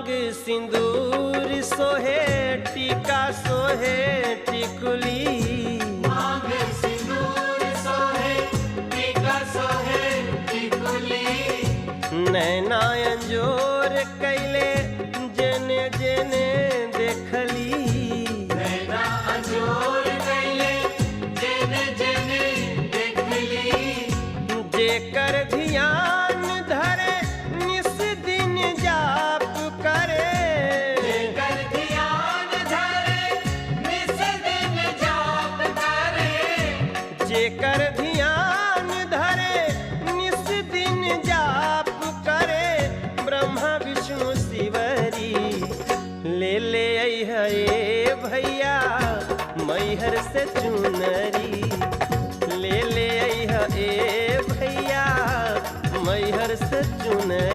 मांग सिंदूर सोहे टीका सोहे टिकुली, मांग सिंदूर सोहे टीका सोहे टिकुली। नैना अंजोर कैले जेने जेने देखली, नैना अंजोर कैले जेने जेने देखली। जेकर ध्यान धरे निस दिन जाप करे, जेकर ध्यान धरे निस दिन जाप करे। जेकर ध्यान धरे निस दिन जाप करे। ब्रह्मा विष्णु शिवरी ले ले आई है भैया मैहर से चुनरी,